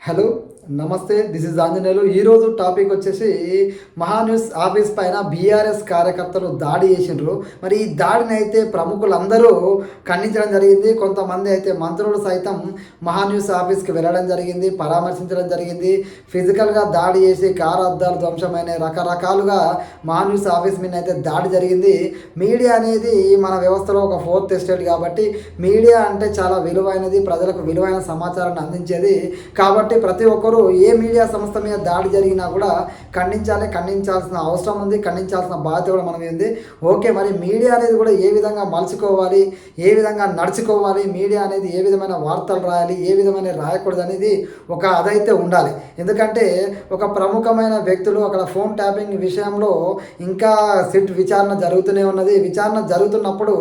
Hello, నమస్తే. This is Anjaneyulu. ఈరోజు topic వచ్చేసి మహాన్యూస్ ఆఫీస్ పైన బీఆర్ఎస్ కార్యకర్తలు దాడి చేసిండ్రు. మరి ఈ దాడిని అయితే ప్రముఖులందరూ ఖండించడం జరిగింది. కొంతమంది అయితే మంత్రులు సైతం మహాన్యూస్ ఆఫీస్కి వెళ్ళడం జరిగింది, పరామర్శించడం జరిగింది. ఫిజికల్గా దాడి చేసి కారు అద్దాలు ధ్వంసమైన రకరకాలుగా మహాన్యూస్ ఆఫీస్ మీద అయితే దాడి జరిగింది. మీడియా అనేది మన వ్యవస్థలో ఒక ఫోర్త్ ఎస్టేట్ కాబట్టి మీడియా అంటే చాలా విలువైనది, ప్రజలకు విలువైన సమాచారాన్ని అందించేది. కాబట్టి ప్రతి ఒక్కరూ ఏ మీడియా సంస్థ మీద దాడి జరిగినా కూడా ఖండించాల్సిన అవసరం ఉంది, ఖండించాల్సిన బాధ్యత కూడా మనం ఉంది. ఓకే, మరి మీడియా అనేది కూడా ఏ విధంగా మలుచుకోవాలి, ఏ విధంగా నడుచుకోవాలి, మీడియా అనేది ఏ విధమైన వార్తలు రాయాలి, ఏ విధమైన రాయకూడదు అనేది ఒక అదైతే ఉండాలి. ఎందుకంటే ఒక ప్రముఖమైన వ్యక్తులు అక్కడ ఫోన్ ట్యాపింగ్ విషయంలో ఇంకా సిట్ విచారణ జరుగుతూనే ఉన్నది. విచారణ జరుగుతున్నప్పుడు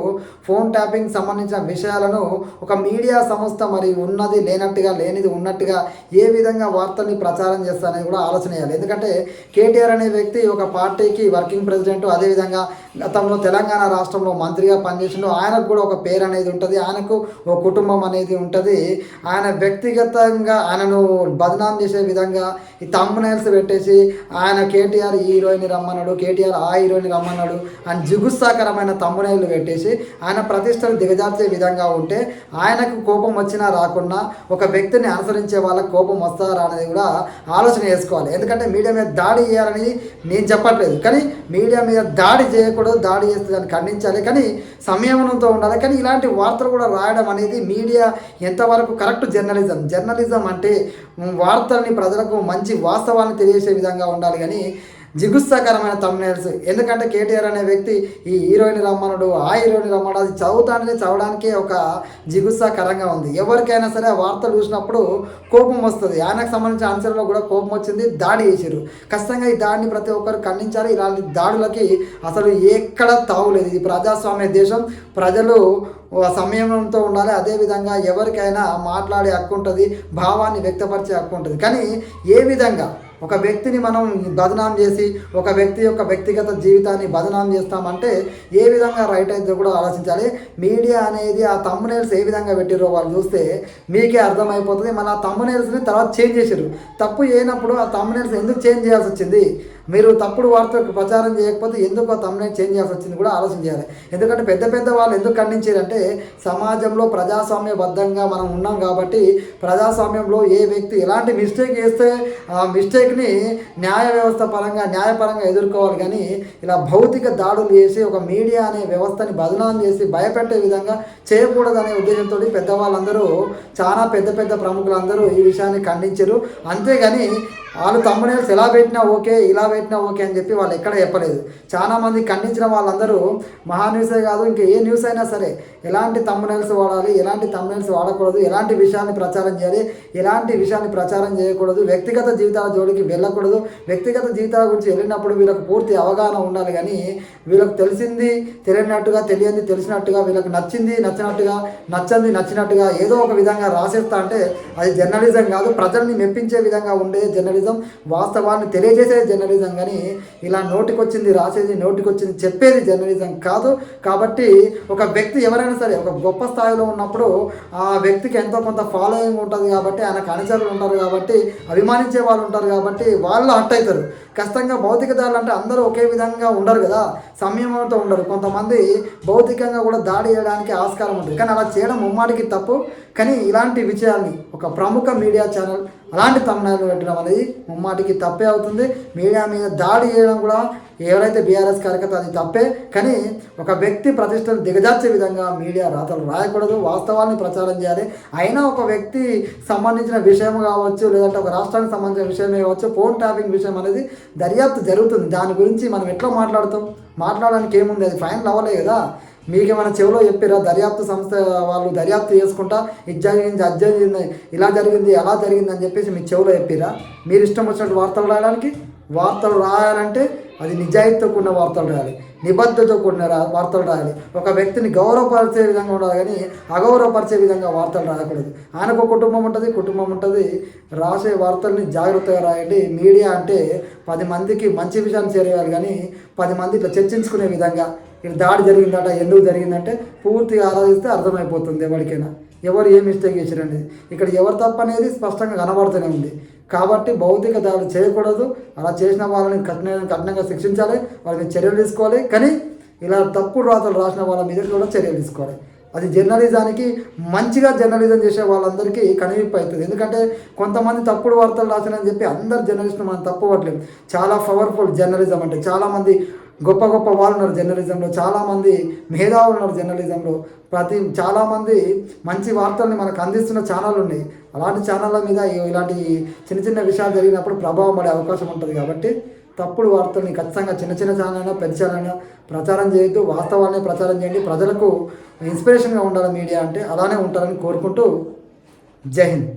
ఫోన్ ట్యాపింగ్ సంబంధించిన విషయాలను ఒక మీడియా సంస్థ మరి ఉన్నది లేనట్టుగా, లేనిది ఉన్నట్టుగా ఏ విధంగా వార్తల్ని ప్రచారం చేస్తారనేది కూడా ఆలోచన చేయాలి. ఎందుకంటే కేటీఆర్ అనే వ్యక్తి ఒక పార్టీకి వర్కింగ్ ప్రెసిడెంట్, అదేవిధంగా గతంలో తెలంగాణ రాష్ట్రంలో మంత్రిగా పనిచేసిండు. ఆయనకు కూడా ఒక పేరు అనేది ఉంటుంది, ఆయనకు ఒక కుటుంబం అనేది ఉంటుంది. ఆయన వ్యక్తిగతంగా ఆయనను బదనాం చేసే విధంగా ఈ థంబ్నెయిల్స్ పెట్టేసి ఆయన కేటీఆర్ ఈ హీరోయిన్ రమ్మన్నాడు, కేటీఆర్ ఆ హీరోయిన్ రమ్మన్నాడు అని జిగుత్సాకరమైన థంబ్నెయిల్లు పెట్టేసి ఆయన ప్రతిష్టను దిగజార్చే విధంగా ఉంటే ఆయనకు కోపం వచ్చినా రాకున్నా ఒక వ్యక్తిని అనుసరించే వాళ్ళకి కోపం వస్తారా అనేది కూడా ఆలోచన చేసుకోవాలి. ఎందుకంటే మీడియా మీద దాడి చేయాలని నేను చెప్పట్లేదు, కానీ మీడియా మీద దాడి చేయకూడదు, దాడి చేస్తే దాన్ని ఖండించాలి, కానీ సంయమనంతో ఉండాలి. కానీ ఇలాంటి వార్తలు కూడా రాయడం అనేది మీడియా ఎంతవరకు కరెక్ట్ జర్నలిజం అంటే వార్తల్ని ప్రజలకు మంచి వాస్తవాన్ని తెలియజేసే విధంగా ఉండాలి, కానీ జిగుత్సాకరమైన థంబ్నెయిల్స్. ఎందుకంటే కేటీఆర్ అనే వ్యక్తి ఈ హీరోయిన్ రమ్మనుడు, ఆ హీరోయిన్ రమ్మడు, అది చదవడానికే ఒక జిగుత్సాకరంగా ఉంది. ఎవరికైనా సరే ఆ వార్తలు చూసినప్పుడు కోపం వస్తుంది. ఆయనకు సంబంధించిన ఆన్సర్లో కూడా కోపం వచ్చింది, దాడి చేశారు. ఖచ్చితంగా ఈ దాడిని ప్రతి ఒక్కరు ఖండించాలి. ఇలాంటి దాడులకి అసలు ఎక్కడ తావులేదు. ఇది ప్రజాస్వామ్య దేశం, ప్రజలు సంయమనంతో ఉండాలి. అదేవిధంగా ఎవరికైనా మాట్లాడే హక్కు ఉంటుంది, భావాన్ని వ్యక్తపరిచే హక్కు ఉంటుంది. కానీ ఏ విధంగా ఒక వ్యక్తిని మనం బదనాం చేసి ఒక వ్యక్తి యొక్క వ్యక్తిగత జీవితాన్ని బదనాం చేస్తామంటే ఏ విధంగా రైట్ అయితే కూడా ఆలోచించాలి. మీడియా అనేది ఆ థంబ్నెయిల్స్ ఏ విధంగా పెట్టిరో వాళ్ళు చూస్తే మీకే అర్థమైపోతుంది. మన ఆ థంబ్నెయిల్స్ని తర్వాత చేంజ్ చేశారు. తప్పు చేయనప్పుడు ఆ థంబ్నెయిల్స్ ఎందుకు చేంజ్ చేయాల్సి వచ్చింది? మీరు తప్పుడు వార్తలకు ప్రచారం చేయకపోతే ఎందుకు ఆ థంబ్నెయిల్ చేంజ్ చేయాల్సి వచ్చింది కూడా ఆలోచన చేయాలి. ఎందుకంటే పెద్ద పెద్ద వాళ్ళు ఎందుకు ఖండించారంటే సమాజంలో ప్రజాస్వామ్యబద్ధంగా మనం ఉన్నాం కాబట్టి ప్రజాస్వామ్యంలో ఏ వ్యక్తి ఎలాంటి మిస్టేక్ చేస్తే ఆ మిస్టేక్ని న్యాయపరంగా ఎదుర్కోవాలి. కానీ ఇలా భౌతిక దాడులు చేసి ఒక మీడియా అనే వ్యవస్థని బదనాం చేసి భయపెట్టే విధంగా చేయకూడదనే ఉద్దేశంతో పెద్దవాళ్ళందరూ చాలా పెద్ద ప్రముఖులందరూ ఈ విషయాన్ని ఖండించారు. అంతేగాని వాళ్ళు థంబ్నెయిల్స్ ఎలా పెట్టినా ఓకే, ఇలా పెట్టినా ఓకే అని చెప్పి వాళ్ళు ఎక్కడ చెప్పలేదు. చాలామంది ఖండించిన వాళ్ళందరూ మహాన్యూసే కాదు, ఇంకా ఏ న్యూస్ అయినా సరే ఎలాంటి థంబ్నెయిల్స్ వాడాలి, ఎలాంటి థంబ్నెయిల్స్ వాడకూడదు, ఎలాంటి విషయాన్ని ప్రచారం చేయాలి, ఎలాంటి విషయాన్ని ప్రచారం చేయకూడదు, వ్యక్తిగత జీవితాల జోలికి వెళ్ళకూడదు. వ్యక్తిగత జీవితాల గురించి వెళ్ళినప్పుడు వీళ్ళకి పూర్తి అవగాహన ఉండాలి. కానీ వీళ్ళకి తెలిసింది తెలియనట్టుగా, తెలియంది తెలిసినట్టుగా, వీళ్ళకి నచ్చింది నచ్చినట్టుగా, నచ్చంది నచ్చినట్టుగా ఏదో ఒక విధంగా రాసేస్తా అంటే అది జర్నలిజం కాదు. ప్రజల్ని మెప్పించే విధంగా ఉండే జర్నలిజం, వాస్తవాన్ని తెలియజేసే జర్నలిజం. కానీ ఇలా నోటికొచ్చింది రాసేది, నోటికొచ్చింది చెప్పేది జర్నలిజం కాదు. కాబట్టి ఒక వ్యక్తి ఎవరైనా సరే ఒక గొప్ప స్థాయిలో ఉన్నప్పుడు ఆ వ్యక్తికి ఎంతో కొంత ఫాలోయింగ్ ఉంటుంది కాబట్టి, ఆయనకు అనుచరులు ఉంటారు కాబట్టి, అభిమానించే వాళ్ళు ఉంటారు కాబట్టి వాళ్ళు హట్ అవుతారు. ఖచ్చితంగా భౌతిక దాడులు అంటే అందరూ ఒకే విధంగా ఉండరు కదా, సంయమనంతో ఉండరు. కొంతమంది భౌతికంగా కూడా దాడి చేయడానికి ఆస్కారం ఉంటుంది, కానీ అలా చేయడం ముమ్మాటికి తప్పు. కానీ ఇలాంటి విషయాల్ని ఒక ప్రముఖ మీడియా ఛానల్ అలాంటి థంబ్నెయిల్ పెట్టడం అనేది ముమ్మాటికి తప్పే అవుతుంది. మీడియా మీద దాడి చేయడం కూడా ఎవరైతే బీఆర్ఎస్ కార్యకర్త అది తప్పే. కానీ ఒక వ్యక్తి ప్రతిష్టను దిగజార్చే విధంగా మీడియా రాతలు రాయకూడదు, వాస్తవాన్ని ప్రచారం చేయాలి. అయినా ఒక వ్యక్తి సంబంధించిన విషయం కావచ్చు, లేదంటే ఒక రాష్ట్రానికి సంబంధించిన విషయమే కావచ్చు, ఫోన్ ట్యాపింగ్ విషయం అనేది దర్యాప్తు జరుగుతుంది. దాని గురించి మనం ఎట్లా మాట్లాడడానికి ఏముంది? అది ఫైనల్ అవ్వలే కదా. మీకేమైనా చెవిలో చెప్పిరా? దర్యాప్తు సంస్థ వాళ్ళు దర్యాప్తు చేసుకుంటా ఇది జరిగింది, అది జరిగింది, ఇలా జరిగింది, అలా జరిగింది అని చెప్పేసి మీ చెవిలో చెప్పిరా? మీరు ఇష్టం వచ్చినట్టు వార్తలు రాయాలంటే అది నిజాయితీతో కూడిన వార్తలు రాయాలి, నిబద్ధతతో కూడిన వార్తలు రాయాలి. ఒక వ్యక్తిని గౌరవపరిచే విధంగా ఉండాలి, కానీ అగౌరవపరిచే విధంగా వార్తలు రాయకూడదు. ఆయనకు కుటుంబం ఉంటుంది. రాసే వార్తల్ని జాగ్రత్తగా రాయండి. మీడియా అంటే 10 మందికి మంచి విషయాన్ని చేరేయాలి, కానీ 10 మంది ఇట్లా చర్చించుకునే విధంగా ఇక్కడ దాడి జరిగిందట, ఎందుకు జరిగిందంటే పూర్తిగా ఆరాధిస్తే అర్థమైపోతుంది ఎవరికైనా ఎవరు ఏ మిస్టేక్ చేశారనేది. ఇక్కడ ఎవరు తప్పు అనేది స్పష్టంగా కనబడుతూనే ఉంది. కాబట్టి భౌతిక దాడి చేయకూడదు. అలా చేసిన వాళ్ళని కఠినంగా శిక్షించాలి, వాళ్ళ మీద చర్యలు తీసుకోవాలి. కానీ ఇలా తప్పుడు రాతలు రాసిన వాళ్ళ మీద కూడా చర్యలు తీసుకోవాలి. అది జర్నలిజానికి మంచిగా జర్నలిజం చేసే వాళ్ళందరికీ కనువిప్పు అవుతుంది. ఎందుకంటే కొంతమంది తప్పుడు వార్తలు రాసినని చెప్పి అందరు జర్నలిస్టులు మనం తప్పుపట్టలేము. చాలా పవర్ఫుల్ జర్నలిజం అంటే చాలామంది గొప్ప గొప్ప వాళ్ళు ఉన్నారు జర్నలిజంలో, చాలామంది మేధావులు ఉన్నారు జర్నలిజంలో, చాలామంది మంచి వార్తల్ని మనకు అందిస్తున్న ఛానళ్ళు ఉన్నాయి. అలాంటి ఛానళ్ళ మీద ఇలాంటి చిన్న చిన్న విషయాలు జరిగినప్పుడు ప్రభావం పడే అవకాశం ఉంటుంది. కాబట్టి తప్పుడు వార్తల్ని ఖచ్చితంగా చిన్న చిన్న ఛానల్ అయినా పెద్ద ఛానల్ అయినా ప్రచారం చేయొద్దు. వాస్తవాన్ని ప్రచారం చేయండి. ప్రజలకు ఇన్స్పిరేషన్గా ఉండాలి మీడియా అంటే. అలానే ఉంటారని కోరుకుంటూ జై హింద్.